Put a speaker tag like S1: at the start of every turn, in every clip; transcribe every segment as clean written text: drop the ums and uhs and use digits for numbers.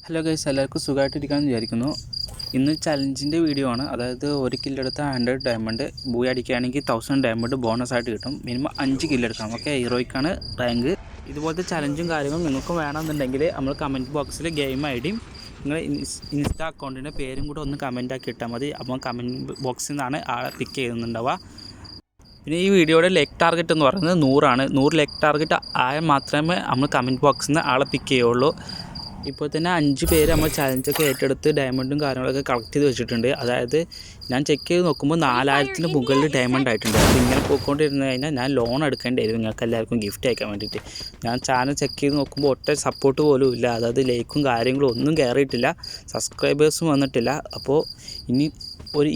S1: Hello guys, എല്ലാവർക്കും സുഖമായിട്ടിരിക്കാമെന്ന് വിചാരിക്കുന്നു. ഇന്ന് ചലഞ്ചിൻ്റെ വീഡിയോ ആണ്. അതായത് ഒരു കില്ലെടുത്ത 100 ഡയമണ്ട്, ബൂയി അടിക്കുകയാണെങ്കിൽ 1000 ഡയമണ്ട് ബോണസ് ആയിട്ട് കിട്ടും. മിനിമം 5 കില്ലെടുക്കണം. ഓക്കെ, ഹീറോയ്ക്കാണ് റാങ്ക്. ഇതുപോലത്തെ ചലഞ്ചും കാര്യങ്ങളും നിങ്ങൾക്കും വേണമെന്നുണ്ടെങ്കിൽ നമ്മൾ കമൻറ്റ് ബോക്സിൽ ഗെയിം ഐഡിയും നിങ്ങൾ ഇൻസ്റ്റാ അക്കൗണ്ടിൻ്റെ പേരും കൂടെ ഒന്ന് കമൻ്റ് ആക്കി ഇട്ടാൽ മതി. അപ്പോൾ കമൻറ്റ് ബോക്സിൽ നിന്നാണ് ആളെ പിക്ക് ചെയ്യുന്നുണ്ടാവുക. പിന്നെ ഈ വീഡിയോയുടെ ലെഗ് ടാർഗറ്റ് എന്ന് പറയുന്നത് 100 ആണ്. 100 ലെഗ് ടാർഗറ്റ് ആയാൽ മാത്രമേ നമ്മൾ കമൻറ്റ് ബോക്സിൽ നിന്ന് ആളെ പിക്ക് ചെയ്യുള്ളൂ. ഇപ്പോൾ തന്നെ 5 പേര് നമ്മൾ ചലഞ്ചൊക്കെ ഏറ്റെടുത്ത് ഡയമണ്ടും കാര്യങ്ങളൊക്കെ കളക്ട് ചെയ്ത് വെച്ചിട്ടുണ്ട്. അതായത് ഞാൻ ചെക്ക് ചെയ്ത് നോക്കുമ്പോൾ 4000-ന് മുകളിൽ ഡയമണ്ട് ആയിട്ടുണ്ട്. അപ്പോൾ ഇങ്ങനെ പോയിക്കൊണ്ടിരുന്നു കഴിഞ്ഞാൽ ഞാൻ ലോൺ എടുക്കേണ്ടി വരും നിങ്ങൾക്ക് എല്ലാവർക്കും ഗിഫ്റ്റ് അയക്കാൻ വേണ്ടിയിട്ട്. ഞാൻ ചാനൽ ചെക്ക് ചെയ്ത് നോക്കുമ്പോൾ ഒറ്റ സപ്പോർട്ട് പോലും ഇല്ല. അതായത് ലൈക്കും കാര്യങ്ങളും ഒന്നും കയറിയിട്ടില്ല, സബ്സ്ക്രൈബേഴ്സും വന്നിട്ടില്ല. അപ്പോൾ ഇനി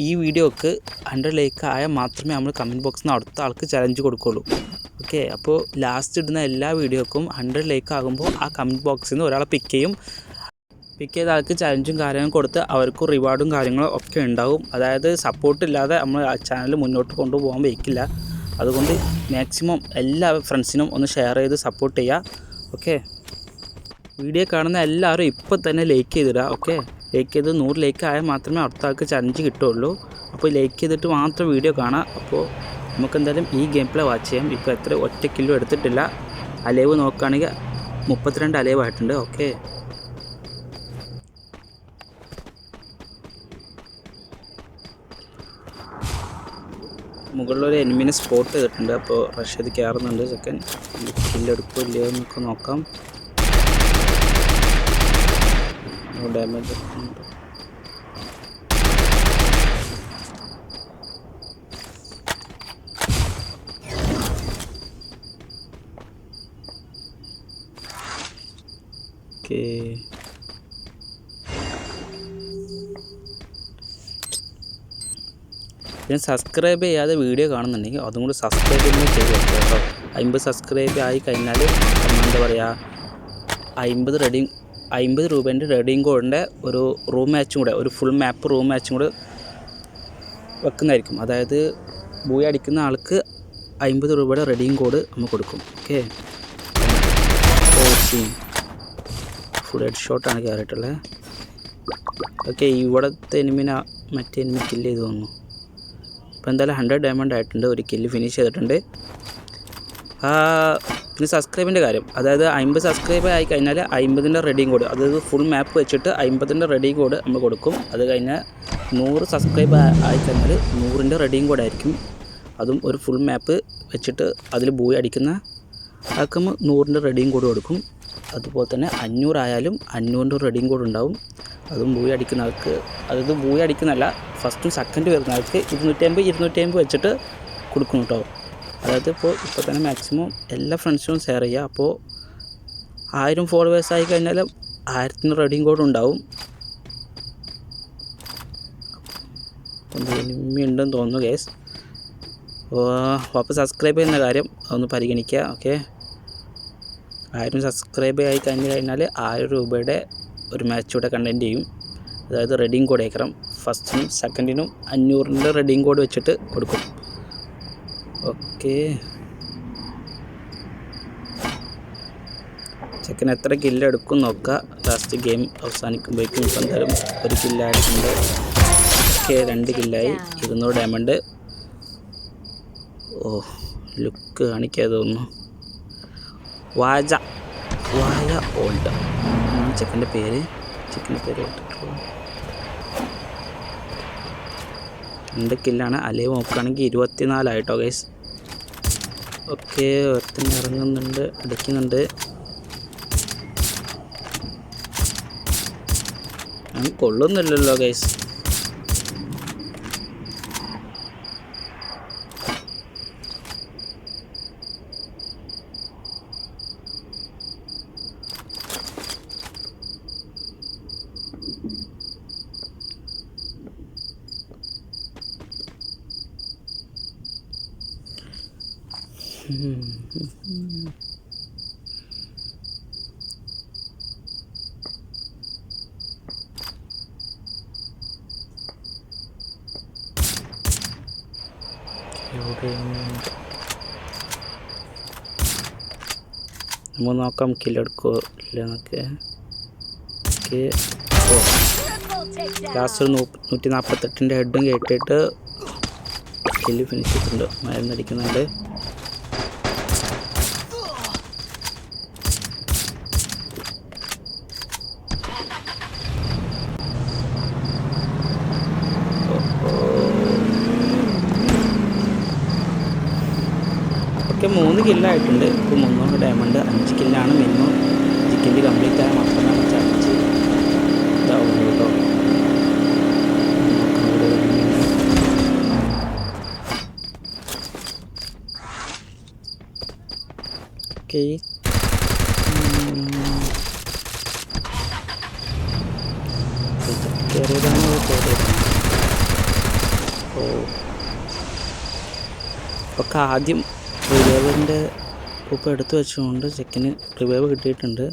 S1: ഈ വീഡിയോക്ക് 100 ലൈക്ക് ആയാൽ മാത്രമേ നമ്മൾ കമൻറ്റ് ബോക്സിൽ നിന്ന് അടുത്ത ആൾക്ക് ചലഞ്ച് കൊടുക്കുകയുള്ളൂ. ഓക്കെ, അപ്പോൾ ലാസ്റ്റ് ഇടുന്ന എല്ലാ വീഡിയോക്കും 100 ലൈക്ക് ആകുമ്പോൾ ആ കമൻറ്റ് ബോക്സിൽ നിന്ന് ഒരാളെ പിക്ക് ചെയ്യും. പിക്ക് ചെയ്ത ആൾക്ക് ചലഞ്ചും കാര്യങ്ങളും കൊടുത്ത് അവർക്കും റിവാർഡും കാര്യങ്ങളും ഒക്കെ ഉണ്ടാവും. അതായത് സപ്പോർട്ടില്ലാതെ നമ്മൾ ആ ചാനൽ മുന്നോട്ട് കൊണ്ടുപോകാൻ വയ്ക്കില്ല. അതുകൊണ്ട് മാക്സിമം എല്ലാ ഫ്രണ്ട്സിനും ഒന്ന് ഷെയർ ചെയ്ത് സപ്പോർട്ട് ചെയ്യുക. ഓക്കെ, വീഡിയോ കാണുന്ന എല്ലാവരും ഇപ്പോൾ തന്നെ ലൈക്ക് ചെയ്തിടുക. ഓക്കെ, ലൈക്ക് ചെയ്ത് 100 ലൈക്ക് ആയാൽ മാത്രമേ അടുത്ത ആൾക്ക് ചലഞ്ച് കിട്ടുള്ളൂ. അപ്പോൾ ലൈക്ക് ചെയ്തിട്ട് മാത്രം വീഡിയോ കാണാം. അപ്പോൾ നമുക്കെന്തായാലും ഈ ഗെയിം പ്ലേ വാച്ച് ചെയ്യാം. ഇപ്പോൾ എത്ര ഒറ്റ കില്ലോ എടുത്തിട്ടില്ല. അലൈവ് നോക്കുകയാണെങ്കിൽ 32 അലൈവ് ആയിട്ടുണ്ട്. ഓക്കെ, മുകളിലൊരു എനിമിനെ സ്പോട്ട് ചെയ്തിട്ടുണ്ട്. അപ്പോൾ റഷ് ചെയ്ത് കയറുന്നുണ്ട്. സെക്കൻഡ് കില്ലെടുക്കുമോ ഇല്ലയോ എന്നൊക്കെ നോക്കാം. Damage okay. ഞാൻ സബ്സ്ക്രൈബ് ചെയ്യാതെ വീഡിയോ കാണുന്നുണ്ടെങ്കിൽ അതും കൂടി സബ്സ്ക്രൈബ് ചെയ്ത് വെക്കുക കേട്ടോ. 50 സബ്സ്ക്രൈബ് ആയി കഴിഞ്ഞാൽ എന്താ പറയുക, 50 രൂപേൻ്റെ റെഡിങ് കോഡിൻ്റെ ഒരു റൂം മാച്ചും കൂടെ, ഒരു ഫുൾ മാപ്പ് റൂം മാച്ചും കൂടെ വെക്കുന്നതായിരിക്കും. അതായത് ബൂയി അടിക്കുന്ന ആൾക്ക് 50 രൂപയുടെ റെഡിങ് കോഡ് നമ്മൾ കൊടുക്കും. ഓക്കെ, ഫുൾ ഹെഡ് ഷോട്ടാണ് കയറിയിട്ടുള്ളത്. ഓക്കെ, ഇവിടുത്തെ എനിമിനെ മറ്റേ എനിമി കില്ല് ചെയ്ത് തോന്നുന്നു. അപ്പോൾ എന്തായാലും 100 ഡയമണ്ട് ആയിട്ടുണ്ട്. ഒരു കില്ല് ഫിനിഷ് ചെയ്തിട്ടുണ്ട്. പിന്നെ സബ്സ്ക്രൈബിൻ്റെ കാര്യം, അതായത് 50 സബ്സ്ക്രൈബ് ആയി കഴിഞ്ഞാൽ 50ൻ്റെ റെഡിങ് കോഡ്, അതായത് ഫുൾ മാപ്പ് വെച്ചിട്ട് 50ൻ്റെ റെഡിങ് കോഡ് നമ്മൾ കൊടുക്കും. അത് കഴിഞ്ഞാൽ 100 സബ്സ്ക്രൈബ് ആയി കഴിഞ്ഞാൽ 100ൻ്റെ റെഡിങ് കോഡ് ആയിരിക്കും. അതും ഒരു ഫുൾ മാപ്പ് വെച്ചിട്ട് അതിൽ ബൂയി അടിക്കുന്ന ആൾക്കും 100ൻ്റെ റെഡിങ് കോഡ് കൊടുക്കും. അതുപോലെ തന്നെ 500 ആയാലും 500ൻ്റെ റെഡിങ് കോഡ് ഉണ്ടാവും. അതും ബൂയി അടിക്കുന്ന ആൾക്ക്, അതായത് ബൂയി അടിക്കുന്നതല്ല, ഫസ്റ്റും സെക്കൻഡ് വരുന്ന ആൾക്ക് 250 വെച്ചിട്ട് കൊടുക്കും കേട്ടോ. അതായത് ഇപ്പോൾ തന്നെ മാക്സിമം എല്ലാ ഫ്രണ്ട്സിനും ഷെയർ ചെയ്യുക. അപ്പോൾ 1000 ഫോളോവേഴ്സ് ആയി കഴിഞ്ഞാൽ 1000ന് റെഡിങ് കോഡ് ഉണ്ടാവും. എനിമി ഉണ്ടെന്ന് തോന്നുന്നു ഗൈസ്. അപ്പോൾ സബ്സ്ക്രൈബ് ചെയ്യുന്ന കാര്യം ഒന്ന് പരിഗണിക്കുക. ഓക്കെ, 1000 സബ്സ്ക്രൈബ് ആയി കഴിഞ്ഞാൽ 1000 രൂപയുടെ ഒരു മാച്ച് കൂടെ കണ്ടൻറ്റ് ചെയ്യും. അതായത് റെഡിങ് കോഡ് അയക്കണം. ഫസ്റ്റിനും സെക്കൻഡിനും 500ൻ്റെ റെഡിങ് കോഡ് വെച്ചിട്ട് കൊടുക്കും. ഓക്കെ, ചെക്കൻ എത്ര കില്ലെടുക്കും നോക്കുക. ലാസ്റ്റ് ഗെയിം അവസാനിക്കുമ്പോഴേക്കും ഇപ്പം എന്തായാലും ഒരു കില്ലായിട്ടുണ്ട്. ഓക്കെ, 2 കില്ലായി. 200 ഡയമണ്ട്. ഓ, ലുക്ക് കാണിക്കാതെ തോന്നുന്നു. വാജ ഓൾഡ് ചെക്കൻ്റെ പേര് ഇട്ടിട്ടുള്ളൂ. 2 കില്ലാണ്. അലൈവ് നോക്കുകയാണെങ്കിൽ 24 ആയിട്ടോ ഗൈസ്. ഓക്കെ, ഒരുത്തന്നെ ഇറങ്ങുന്നുണ്ട്, അടിക്കുന്നുണ്ട്. ഞാൻ കൊള്ളുന്നില്ലല്ലോ ഗൈസ്. നമ്മൾ നോക്കാം കില്ലെടുക്കോ ഇല്ല എന്നൊക്കെ. ഓക്കെ. ലാസ്റ്റ് ഒരു 148 ഹെഡും കേട്ടിട്ട് കില്ല് ഫിനിഷ് ചെയ്തിട്ടുണ്ട്. മരുന്നടിക്കുന്നുണ്ട്. ഓക്കെ, 3 കില്ലായിട്ടുണ്ട്. ഇപ്പോൾ 300 ഡയമണ്ട്. 5 കില്ലാണ് മിനിമം. 5 കില്ല് കംപ്ലീറ്റ് ആയാൽ മാത്രമാണ് ചാൻസ് ഇതാവുള്ളൂ കേട്ടോ. ഓക്കെ, ഒക്കെ ആദ്യം റിവൈവറിൻ്റെ ഉപ്പ് എടുത്തു വെച്ചുകൊണ്ട് ചെക്കിന് റിവൈവ് കിട്ടിയിട്ടുണ്ട്.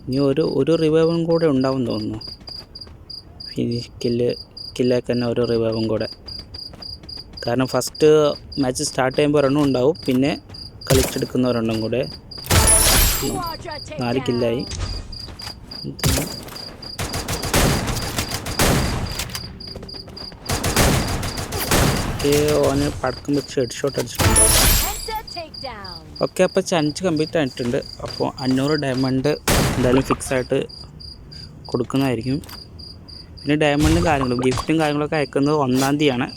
S1: ഇനി ഒരു റിവൈവും കൂടെ ഉണ്ടാവും തോന്നുന്നു. കില്ലേക്ക് തന്നെ ഒരു റിവൈവും കൂടെ. കാരണം ഫസ്റ്റ് മാച്ച് സ്റ്റാർട്ട് ചെയ്യുമ്പോൾ ഒരെണ്ണം ഉണ്ടാവും, പിന്നെ കളിച്ചെടുക്കുന്ന ഒരെണ്ണം കൂടെ. 4 കില്ലായി. ഓന് പടക്കം വെച്ച് ഹെഡ് ഷോട്ട് അടിച്ചിട്ടുണ്ട്. ഓക്കെ, അപ്പോൾ ചലഞ്ച് കംപ്ലീറ്റ് ആയിട്ടുണ്ട്. അപ്പോൾ 500 ഡയമണ്ട് എന്തായാലും ഫിക്സ് ആയിട്ട് കൊടുക്കുന്നതായിരിക്കും. പിന്നെ ഡയമണ്ടും കാര്യങ്ങളും ഗിഫ്റ്റും കാര്യങ്ങളൊക്കെ അയക്കുന്നത് 1-ാം തീയതിയാണ്.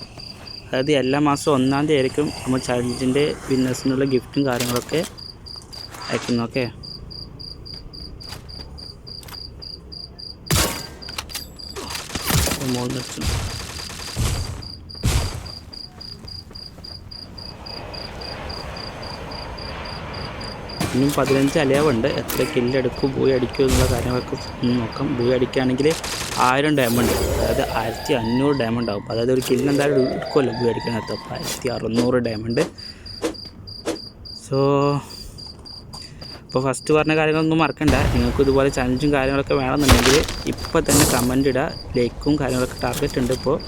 S1: അതായത് എല്ലാ മാസവും 1-ാം തീയതി ആയിരിക്കും നമ്മൾ ചലഞ്ചിൻ്റെ വിന്നേഴ്സിനുള്ള ഗിഫ്റ്റും കാര്യങ്ങളൊക്കെ അയക്കുന്നു. ഓക്കെ, ഇനിയും 15 അലവുണ്ട്. എത്ര കില്ലെടുക്കും, ബൂയി അടിക്കും എന്നുള്ള കാര്യങ്ങളൊക്കെ നോക്കാം. ബൂയി അടിക്കുകയാണെങ്കിൽ 1000 ഡയമണ്ട്, അതായത് 1500 ഡയമണ്ട് ആവും. അതായത് ഒരു കില്ലിന് എന്തായാലും എടുക്കുമല്ലോ ബൂയി അടിക്കാനകത്ത്. അപ്പോൾ 1600 ഡയമണ്ട്. സോ ഇപ്പോൾ ഫസ്റ്റ് പറഞ്ഞ കാര്യങ്ങളൊന്നും മറക്കണ്ട. നിങ്ങൾക്ക് ഇതുപോലെ ചലഞ്ചും കാര്യങ്ങളൊക്കെ വേണമെന്നുണ്ടെങ്കിൽ ഇപ്പോൾ തന്നെ കമൻ്റ് ഇടുക. ലൈക്കും കാര്യങ്ങളൊക്കെ ടാർഗറ്റ് ഉണ്ട്. ഇപ്പോൾ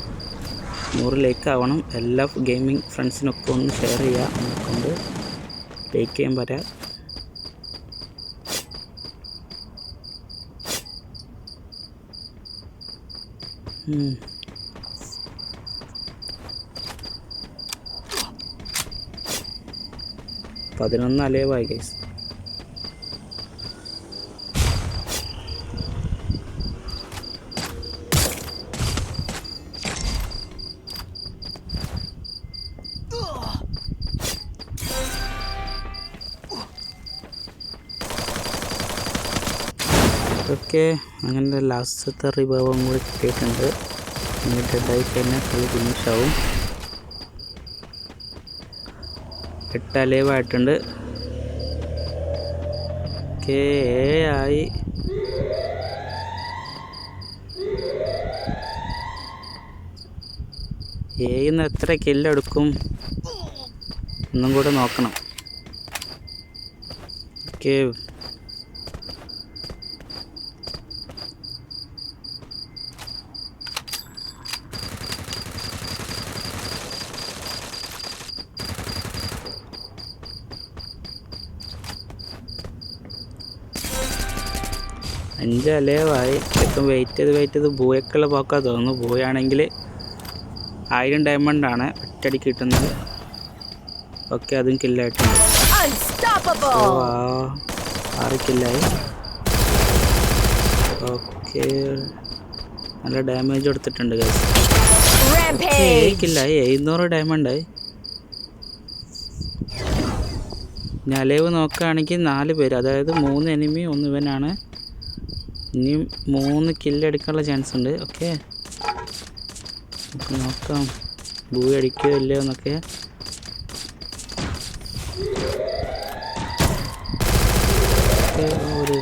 S1: 100 ലൈക്ക് ആവണം. എല്ലാ ഗെയിമിംഗ് ഫ്രണ്ട്സിനൊക്കെ ഒന്ന് ഷെയർ ചെയ്യുക. നമുക്കൊണ്ട് ലൈക്ക് ചെയ്യാൻ പറയാം. പതിനൊന്ന് അലവായി ഗൈസ്. ഓക്കെ, അങ്ങനെ ലാസ്റ്റത്തെ റിവൈവും കൂടി കിട്ടിയിട്ടുണ്ട്. എന്നിട്ട് ഡെഡായി കഴിഞ്ഞാൽ കളി ഫിനിഷാവും. 8 അലവായിട്ടുണ്ട്. ഓക്കെ, ആയി. ഏന്ന് എത്ര കില്ലെടുക്കും ഒന്നും കൂടെ നോക്കണം. ഓക്കെ, അഞ്ച് അലവായി. ഇപ്പം വെയിറ്റ് ചെയ്ത് ബൂയൊക്കെയുള്ള പോക്കാ തോന്നുന്നു. ബൂയാണെങ്കിൽ 1000 ഡയമണ്ടാണ് ഒറ്റയടിക്ക് കിട്ടുന്നത്. ഓക്കെ, അതും കില്ലായിട്ടുണ്ട്. 6 കില്ലായി. ഓക്കെ, നല്ല ഡാമേജ് കൊടുത്തിട്ടുണ്ട് ഗൈസ്. 7 കില്ലായി. 700 ഡയമണ്ടായി. ഇനി അലവ് നോക്കുകയാണെങ്കിൽ 4 പേര്, അതായത് 3 എനിമി 1 ഇവനാണ്. ഇനിയും 3 കില്ലടിക്കാനുള്ള ചാൻസ് ഉണ്ട്. ഓക്കെ, നമുക്ക് നോക്കാം ബൂയി അടിക്കുകയോ ഇല്ലയോ എന്നൊക്കെ. ഒരു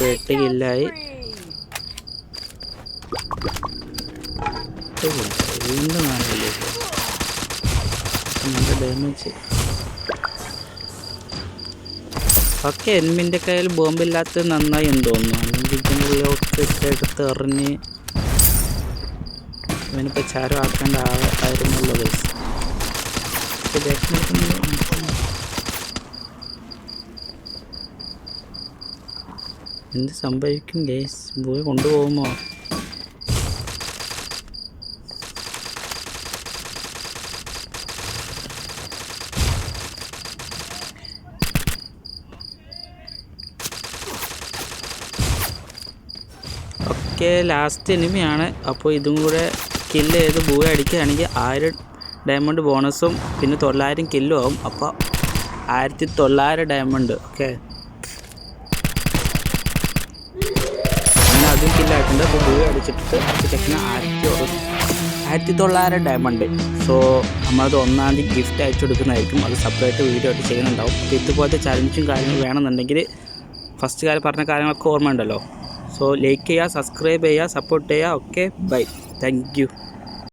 S1: 8 കില്ലായി. വീണ്ടും നല്ല ഡാമേജ്. ഓക്കെ, എനിമിൻ്റെ കയ്യിൽ ബോംബില്ലാത്തത് നന്നായി എന്ന് തോന്നുന്നു. അല്ലെങ്കിൽ എടുത്ത് എറിഞ്ഞ് ഇവനിപ്പോൾ ചാരം ആക്കേണ്ട ആയിരുന്നല്ലോ ഗൈസ്. എന്ത് സംഭവിക്കും ഗൈസ്? ബൂയെ കൊണ്ടുപോകുമോ? ഓക്കെ, ലാസ്റ്റ് എനിമിയാണ്. അപ്പോൾ ഇതും കൂടെ കില്ല് ചെയ്ത് ബൂയ അടിക്കുകയാണെങ്കിൽ 1000 ഡയമണ്ട് ബോണസും പിന്നെ 900 കില്ലും ആവും. അപ്പോൾ 1900 ഡയമണ്ട്. ഓക്കെ, അങ്ങനെ അതും കില്ലായിട്ടുണ്ട്. അപ്പോൾ ബൂയ അടിച്ചിട്ട് ചെക്കിന് 1900 ഡയമണ്ട്. സോ നമ്മളത് 1-ാം തീയതി ഗിഫ്റ്റ് അയച്ചു കൊടുക്കുന്നതായിരിക്കും. അത് സെപ്പറേറ്റ് വീഡിയോ ആയിട്ട് ചെയ്യുന്നുണ്ടാവും. അപ്പോൾ ഇതുപോലത്തെ ചലഞ്ചും കാര്യങ്ങളും വേണമെന്നുണ്ടെങ്കിൽ ഫസ്റ്റ് കാര്യം പറഞ്ഞ കാര്യങ്ങളൊക്കെ ഓർമ്മ ഉണ്ടല്ലോ. സോ ലൈക്ക് ചെയ്യുക, സബ്സ്ക്രൈബ് ചെയ്യുക, സപ്പോർട്ട് ചെയ്യുക. Okay, bye, thank U.